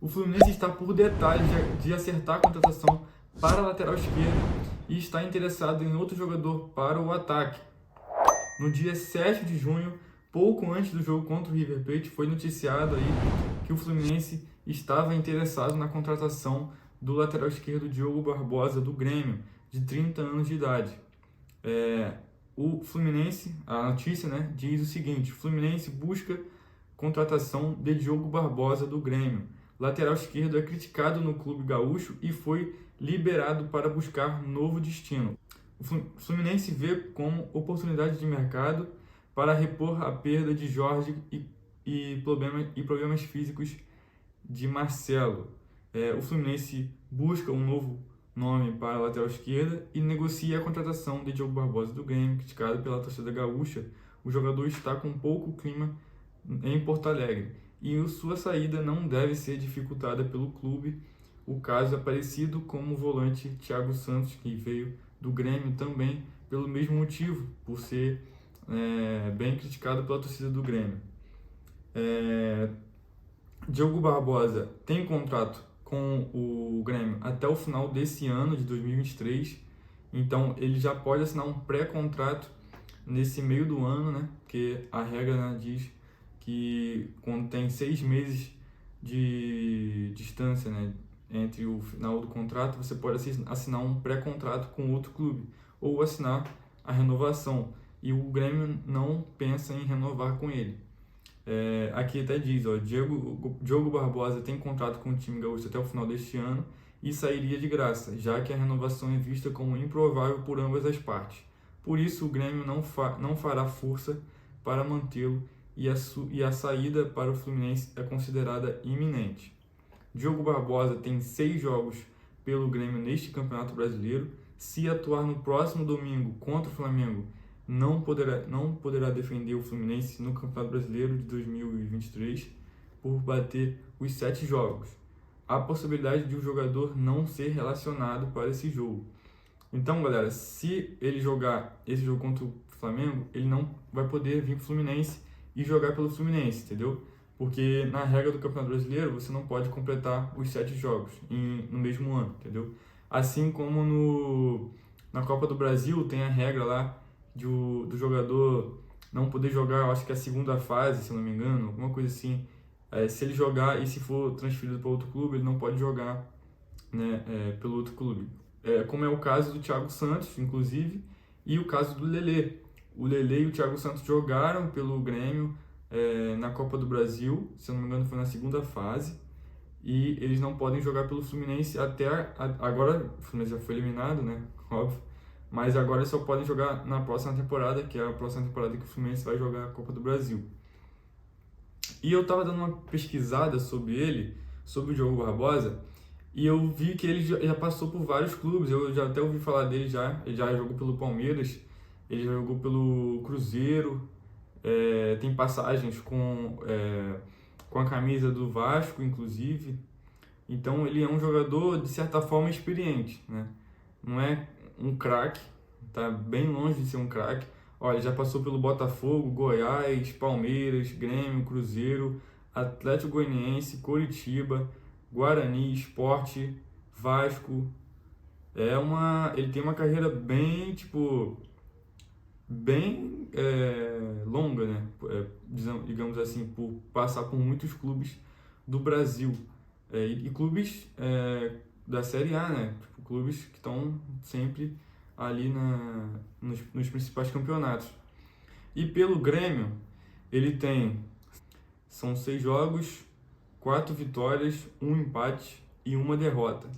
O Fluminense está por detalhes de acertar a contratação para a lateral esquerda e está interessado em outro jogador para o ataque. No dia 7 de junho, pouco antes do jogo contra o River Plate, foi noticiado aí que o Fluminense estava interessado na contratação do lateral esquerdo Diogo Barbosa, do Grêmio, de 30 anos de idade. O Fluminense, a notícia, né, diz o seguinte: o Fluminense busca contratação de Diogo Barbosa, do Grêmio. Lateral esquerdo é criticado no clube gaúcho e foi liberado para buscar novo destino. O Fluminense vê como oportunidade de mercado para repor a perda de Jorge e problemas físicos de Marcelo. O Fluminense busca um novo nome para a lateral esquerda e negocia a contratação de Diogo Barbosa, do Grêmio, criticado pela torcida gaúcha. O jogador está com pouco clima em Porto Alegre e sua saída não deve ser dificultada pelo clube. O caso é parecido com o volante Thiago Santos, que veio do Grêmio também pelo mesmo motivo, por ser bem criticado pela torcida do Grêmio. Diogo Barbosa tem contrato com o Grêmio até o final desse ano, de 2023, então ele já pode assinar um pré-contrato nesse meio do ano, né? Porque a regra, né, diz que quando tem 6 meses de distância, né, entre o final do contrato, você pode assinar um pré-contrato com outro clube ou assinar a renovação, e o Grêmio não pensa em renovar com ele. Aqui até diz, ó, Diogo Barbosa tem contrato com o time gaúcho até o final deste ano e sairia de graça, já que a renovação é vista como improvável por ambas as partes. Por isso, o Grêmio não fará força para mantê-lo e a saída para o Fluminense é considerada iminente. Diogo Barbosa tem 6 jogos pelo Grêmio neste Campeonato Brasileiro. Se atuar no próximo domingo contra o Flamengo, não poderá defender o Fluminense no Campeonato Brasileiro de 2023 por bater os 7 jogos. Há possibilidade de o jogador não ser relacionado para esse jogo. Então, galera, se ele jogar esse jogo contra o Flamengo, ele não vai poder vir para o Fluminense e jogar pelo Fluminense, entendeu? Porque na regra do Campeonato Brasileiro, você não pode completar os 7 jogos no mesmo ano, entendeu? Assim como na Copa do Brasil tem a regra lá do jogador não poder jogar, eu acho que é a segunda fase, se eu não me engano, alguma coisa assim. Se ele jogar e se for transferido para outro clube, ele não pode jogar, né, pelo outro clube. Como é o caso do Thiago Santos, inclusive, e o caso do Lelê. O Lelê e o Thiago Santos jogaram pelo Grêmio na Copa do Brasil, se eu não me engano foi na segunda fase, e eles não podem jogar pelo Fluminense agora. O Fluminense já foi eliminado, né, óbvio, mas agora eles só podem jogar na próxima temporada, que é a próxima temporada que o Fluminense vai jogar a Copa do Brasil. E eu tava dando uma pesquisada sobre ele, sobre o Diogo Barbosa, e eu vi que ele já passou por vários clubes. Eu já até ouvi falar dele já. Ele já jogou pelo Palmeiras, ele já jogou pelo Cruzeiro, tem passagens com a camisa do Vasco, inclusive. Então ele é um jogador, de certa forma, experiente, né? Não é um craque, tá bem longe de ser um craque. Olha, já passou pelo Botafogo, Goiás, Palmeiras, Grêmio, Cruzeiro, Atlético Goianiense, Coritiba, Guarani, Sport, Vasco. Ele tem uma carreira bem, bem longa, né? Digamos assim, por passar por muitos clubes do Brasil. E clubes da Série A, né? Tipo, clubes que estão sempre ali nos principais campeonatos. E pelo Grêmio, são 6 jogos, 4 vitórias, 1 empate e 1 derrota,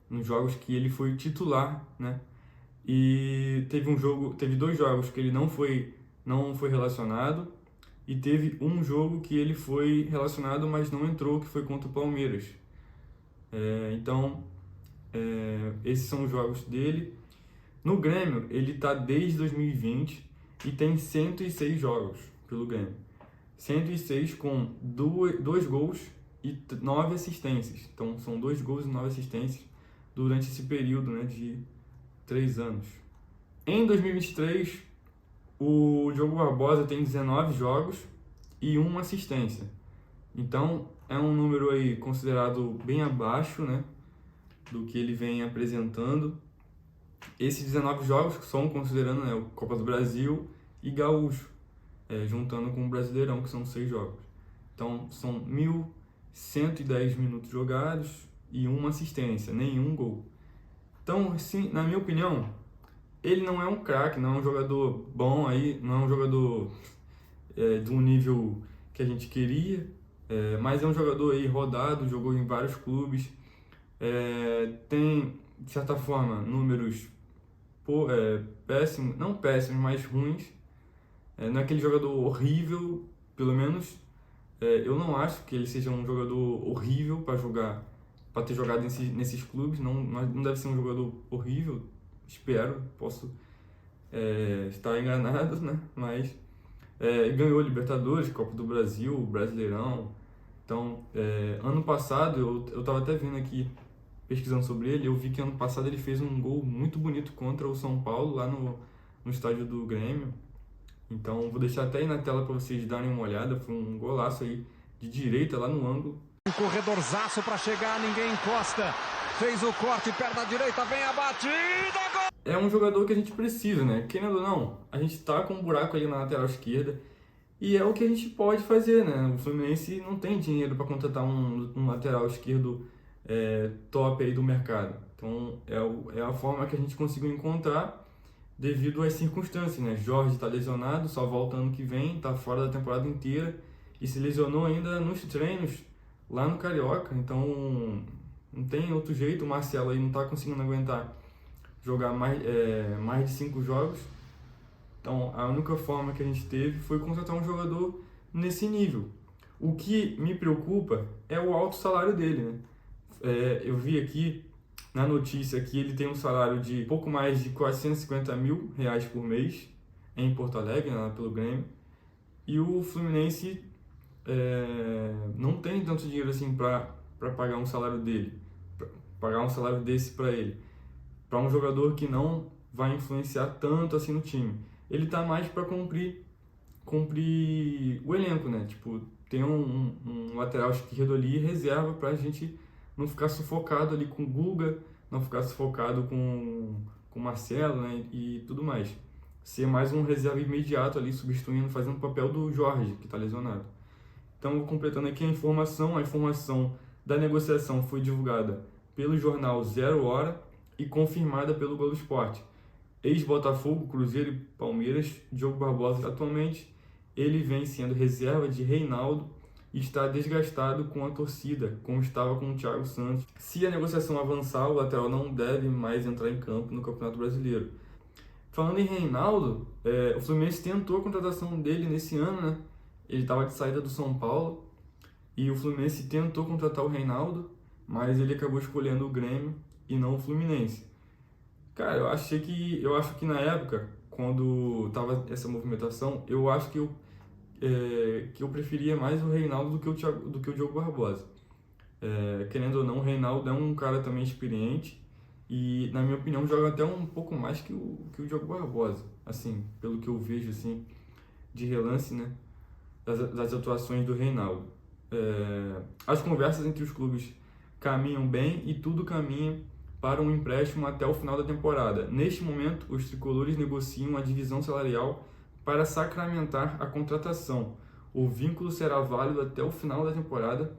nos jogos que ele foi titular, né? E teve 2 jogos que ele não foi relacionado, e teve um jogo que ele foi relacionado, mas não entrou, que foi contra o Palmeiras. Então, esses são os jogos dele. No Grêmio, ele está desde 2020 e tem 106 jogos pelo Grêmio. 106 com 2 gols e 9 assistências. Então, são 2 gols e 9 assistências durante esse período, né, de 3 anos. Em 2023, o Diogo Barbosa tem 19 jogos e 1 assistência. Então, é um número aí considerado bem abaixo, né, do que ele vem apresentando. Esses 19 jogos são considerando, né, o Copa do Brasil e Gaúcho, juntando com o Brasileirão, que são 6 jogos. Então, são 1.110 minutos jogados e uma assistência, nenhum gol. Então, sim, na minha opinião, ele não é um craque, não é um jogador bom aí, não é um jogador de um nível que a gente queria, mas é um jogador aí rodado, jogou em vários clubes, tem, de certa forma, números péssimos, não péssimos, mas ruins. Não é aquele jogador horrível, pelo menos eu não acho que ele seja um jogador horrível para jogar, para ter jogado nesses clubes. Não deve ser um jogador horrível, espero, posso estar enganado, né? Mas ganhou Libertadores, Copa do Brasil, Brasileirão. Então, ano passado, eu estava até vendo aqui, pesquisando sobre ele, eu vi que ano passado ele fez um gol muito bonito contra o São Paulo, lá no estádio do Grêmio. Então, vou deixar até aí na tela para vocês darem uma olhada. Foi um golaço aí de direita, lá no ângulo. Um corredorzaço para chegar, ninguém encosta. Fez o corte, perna direita, vem a batida, gol! É um jogador que a gente precisa, né? Querendo ou não, a gente tá com um buraco ali na lateral esquerda e é o que a gente pode fazer, né? O Fluminense não tem dinheiro para contratar um lateral esquerdo top aí do mercado. Então, é a forma que a gente conseguiu encontrar devido às circunstâncias, né? Jorge está lesionado, só volta ano que vem, está fora da temporada inteira e se lesionou ainda nos treinos lá no Carioca. Então, não tem outro jeito. O Marcelo aí não está conseguindo aguentar jogar mais de 5 jogos. Então, a única forma que a gente teve foi contratar um jogador nesse nível. O que me preocupa é o alto salário dele, né? Eu vi aqui na notícia que ele tem um salário de pouco mais de 450 mil reais por mês em Porto Alegre, né, pelo Grêmio. E o Fluminense não tem tanto dinheiro assim para pagar um salário dele, pagar um salário desse para ele, para um jogador que não vai influenciar tanto assim no time. Ele tá mais para cumprir o elenco, né? Tipo, tem um lateral esquerdo ali reserva para a gente não ficar sufocado ali com o Guga, não ficar sufocado com o Marcelo, né? E tudo mais. Ser mais um reserva imediato ali, substituindo, fazendo o papel do Jorge, que está lesionado. Então, completando aqui a informação da negociação foi divulgada pelo jornal Zero Hora e confirmada pelo Globo Esporte. Ex-Botafogo, Cruzeiro e Palmeiras, Diogo Barbosa atualmente, ele vem sendo reserva de Reinaldo e está desgastado com a torcida, como estava com o Thiago Santos. Se a negociação avançar, o lateral não deve mais entrar em campo no Campeonato Brasileiro. Falando em Reinaldo, o Fluminense tentou a contratação dele nesse ano, né? Ele estava de saída do São Paulo e o Fluminense tentou contratar o Reinaldo, mas ele acabou escolhendo o Grêmio e não o Fluminense. Cara, eu acho que na época, quando tava essa movimentação, eu acho que eu preferia mais o Reinaldo do que o Diogo Barbosa. Querendo ou não, o Reinaldo é um cara também experiente e, na minha opinião, joga até um pouco mais que o Diogo Barbosa, assim, pelo que eu vejo, assim, de relance, né, das atuações do Reinaldo. As conversas entre os clubes caminham bem e tudo caminha para um empréstimo até o final da temporada. Neste momento, os tricolores negociam a divisão salarial para sacramentar a contratação. O vínculo será válido até o final da temporada,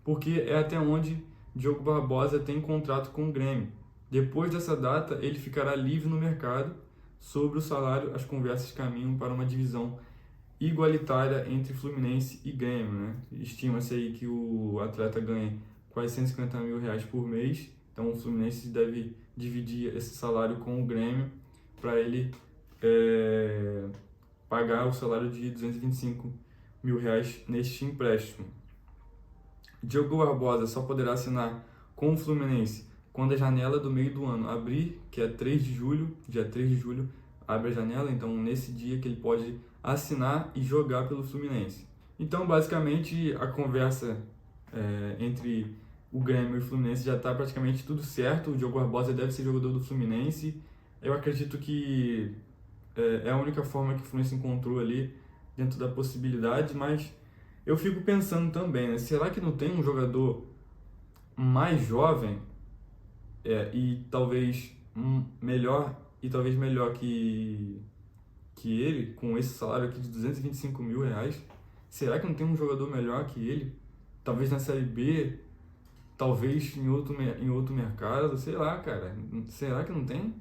porque é até onde Diogo Barbosa tem contrato com o Grêmio. Depois dessa data, ele ficará livre no mercado. Sobre o salário, as conversas caminham para uma divisão igualitária entre Fluminense e Grêmio, né? Estima-se aí que o atleta ganhe quase 150 mil reais por mês. Então o Fluminense deve dividir esse salário com o Grêmio para ele pagar o salário de 225 mil reais neste empréstimo. Diogo Barbosa só poderá assinar com o Fluminense quando a janela do meio do ano abrir, que é 3 de julho, dia 3 de julho abre a janela, então nesse dia que ele pode assinar e jogar pelo Fluminense. Então basicamente a conversa entre o Grêmio e o Fluminense já está praticamente tudo certo. O Diogo Barbosa deve ser jogador do Fluminense. Eu acredito que é a única forma que o Fluminense encontrou ali dentro da possibilidade, mas eu fico pensando também, né? Será que não tem um jogador mais jovem e talvez melhor que ele, com esse salário aqui de 225 mil reais? Será que não tem um jogador melhor que ele? Talvez na Série B, talvez em outro mercado, sei lá, cara. Será que não tem?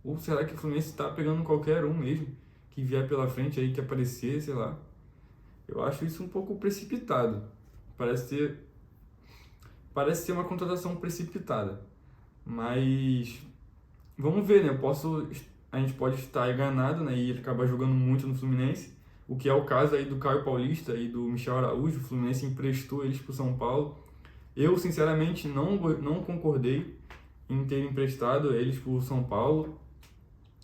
Ou será que o Fluminense está pegando qualquer um mesmo que vier pela frente aí, que aparecer, sei lá? Eu acho isso um pouco precipitado. Parece ser, parece ser uma contratação precipitada. Mas vamos ver, né? A gente pode estar enganado, né? E ele acabar jogando muito no Fluminense. O que é o caso aí do Caio Paulista e do Michel Araújo. O Fluminense emprestou eles para o São Paulo. Eu, sinceramente, não concordei em ter emprestado eles para o São Paulo.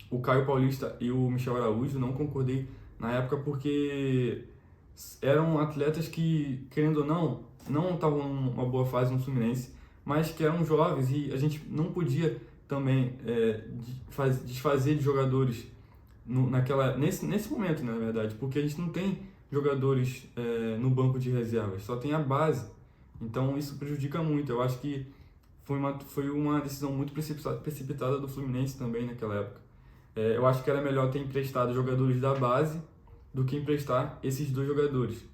O Caio Paulista e o Michel Araújo, não concordei na época porque eram atletas que, querendo ou não estavam numa boa fase no Fluminense, mas que eram jovens e a gente não podia também desfazer de jogadores nesse momento, né, na verdade, porque a gente não tem jogadores no banco de reservas, só tem a base. Então isso prejudica muito. Eu acho que foi uma decisão muito precipitada do Fluminense também naquela época. Eu acho que era melhor ter emprestado jogadores da base do que emprestar esses dois jogadores.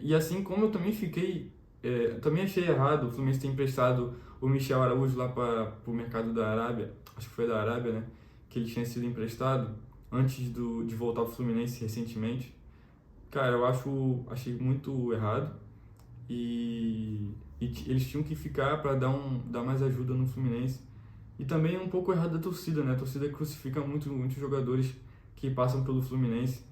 E assim como eu também achei errado o Fluminense ter emprestado o Michel Araújo lá para o mercado da Arábia, acho que foi da Arábia, né? Que ele tinha sido emprestado antes de voltar para o Fluminense recentemente. Cara, achei muito errado e eles tinham que ficar para dar mais ajuda no Fluminense. E também um pouco errado da torcida, né? A torcida crucifica muitos jogadores que passam pelo Fluminense.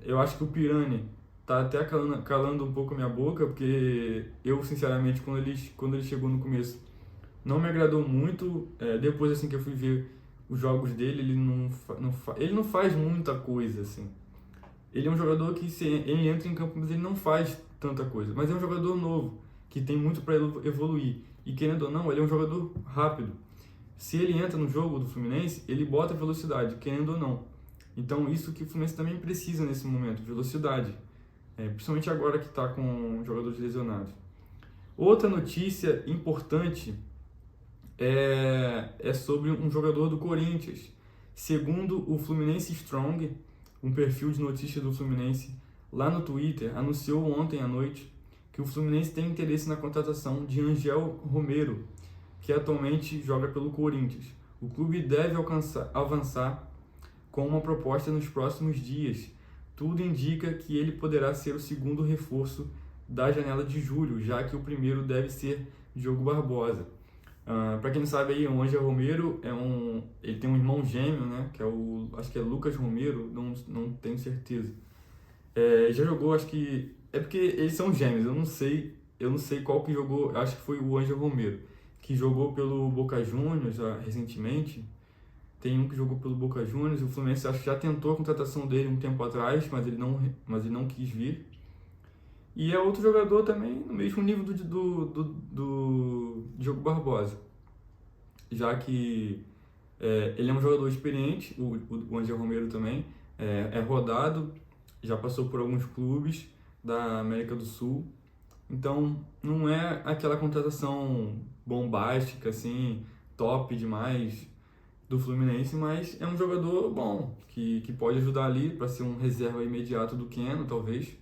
Eu acho que o Pirani tá até calando um pouco a minha boca, porque eu, sinceramente, quando ele chegou no começo, não me agradou muito. Depois, assim, que eu fui ver os jogos dele, ele não faz muita coisa, assim. Ele é um jogador que ele entra em campo, mas ele não faz tanta coisa. Mas é um jogador novo, que tem muito para evoluir. E querendo ou não, ele é um jogador rápido. Se ele entra no jogo do Fluminense, ele bota velocidade, querendo ou não. Então, isso que o Fluminense também precisa nesse momento, velocidade. Principalmente agora que está com jogadores lesionados. Outra notícia importante é sobre um jogador do Corinthians. Segundo o Fluminense Strong, um perfil de notícia do Fluminense lá no Twitter, anunciou ontem à noite que o Fluminense tem interesse na contratação de Angel Romero, que atualmente joga pelo Corinthians. O clube deve avançar com uma proposta nos próximos dias. Tudo indica que ele poderá ser o segundo reforço da janela de julho, já que o primeiro deve ser Diogo Barbosa. Para quem não sabe aí, o Angel Romero ele tem um irmão gêmeo, né, acho que é Lucas Romero, não tenho certeza. Já jogou, acho que porque eles são gêmeos, eu não sei qual que jogou, acho que foi o Angel Romero, que jogou pelo Boca Juniors recentemente. Tem um que jogou pelo Boca Juniors, o Fluminense acho que já tentou a contratação dele um tempo atrás, mas ele não quis vir. E é outro jogador também no mesmo nível do Diogo Barbosa, já que ele é um jogador experiente, o Angel Romero também, é rodado, já passou por alguns clubes da América do Sul, então não é aquela contratação bombástica, assim, top demais do Fluminense, mas é um jogador bom, que pode ajudar ali para ser um reserva imediato do Keno, talvez,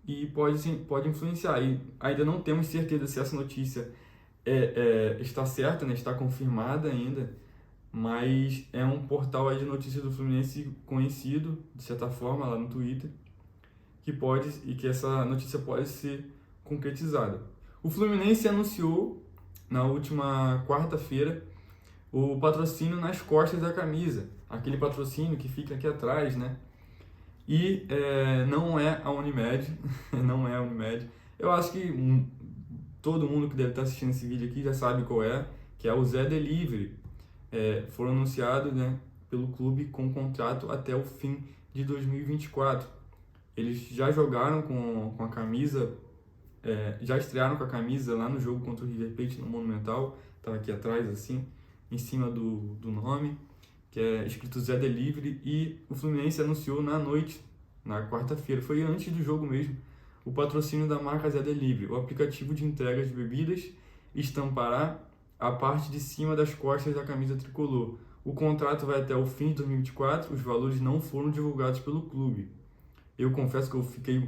e pode influenciar. E ainda não temos certeza se essa notícia está certa, né? Está confirmada ainda, mas é um portal aí de notícias do Fluminense conhecido, de certa forma, lá no Twitter, que essa notícia pode ser concretizada. O Fluminense anunciou na última quarta-feira o patrocínio nas costas da camisa, aquele patrocínio que fica aqui atrás, né? E não é a Unimed, não é a Unimed. Eu acho que todo mundo que deve estar assistindo esse vídeo aqui já sabe qual é, que é o Zé Delivery. Foram anunciados, né, pelo clube com contrato até o fim de 2024. Eles já jogaram com a camisa, já estrearam com a camisa lá no jogo contra o River Plate no Monumental, estava aqui atrás assim, em cima do nome, que é escrito Zé Delivery, e o Fluminense anunciou na noite na quarta-feira, foi antes do jogo mesmo, o patrocínio da marca Zé Delivery. O aplicativo de entrega de bebidas estampará a parte de cima das costas da camisa tricolor. O contrato vai até o fim de 2024, os valores não foram divulgados pelo clube. Eu confesso que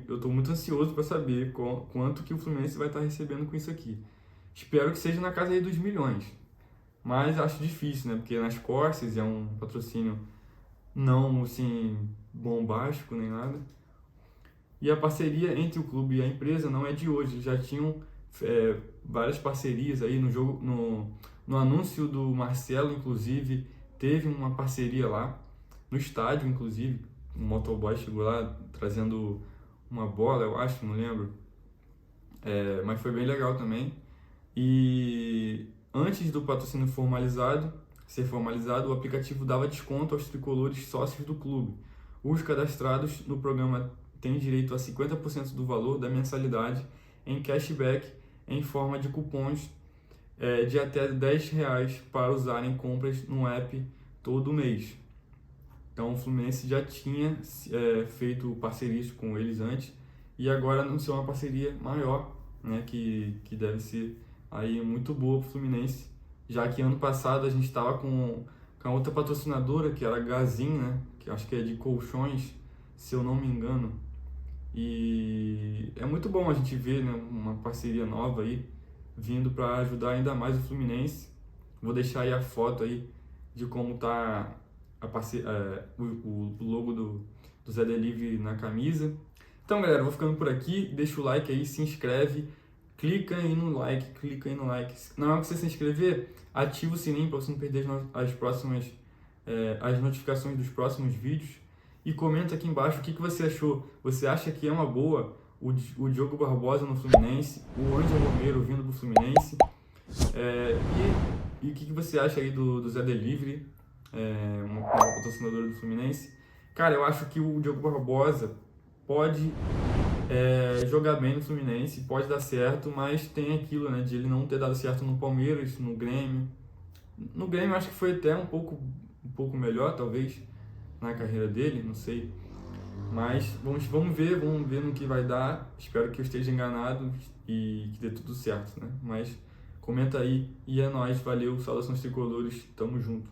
eu estou muito ansioso para saber quanto que o Fluminense vai estar recebendo com isso aqui. Espero que seja na casa aí dos milhões, mas acho difícil, né? Porque nas costas é um patrocínio não assim bombástico nem nada. E a parceria entre o clube e a empresa não é de hoje, eles já tinham várias parcerias aí no jogo, no anúncio do Marcelo, inclusive, teve uma parceria lá, no estádio, inclusive, um motoboy chegou lá trazendo uma bola, eu acho, não lembro, mas foi bem legal também. E antes do patrocínio ser formalizado, o aplicativo dava desconto aos tricolores sócios do clube. Os cadastrados no programa têm direito a 50% do valor da mensalidade em cashback em forma de cupons de até R$10 para usar em compras no app todo mês. Então o Fluminense já tinha feito parcerias com eles antes e agora anunciou uma parceria maior, né, que deve ser aí muito boa para o Fluminense, já que ano passado a gente estava com a outra patrocinadora, que era a Gazin, né, que acho que é de colchões, se eu não me engano. E é muito bom a gente ver, né, uma parceria nova aí vindo para ajudar ainda mais o Fluminense. Vou deixar aí a foto aí de como tá o logo do Zé Delivery na camisa. Então, galera, eu vou ficando por aqui. Deixa o like aí, se inscreve, clica aí no like. Na hora que você se inscrever, ativa o sininho para você não perder as notificações dos próximos vídeos. E comenta aqui embaixo o que você achou. Você acha que é uma boa o Diogo Barbosa no Fluminense, o Ângelo Romero vindo pro Fluminense? E o que você acha aí do Zé Delivery, uma patrocinadora do Fluminense? Cara, eu acho que o Diogo Barbosa pode jogar bem no Fluminense, pode dar certo, mas tem aquilo, né, de ele não ter dado certo no Palmeiras, no Grêmio. No Grêmio acho que foi até um pouco melhor, talvez, na carreira dele, não sei. Mas vamos ver no que vai dar. Espero que eu esteja enganado e que dê tudo certo, né? Mas comenta aí e é nóis, valeu, saudações tricolores, tamo junto.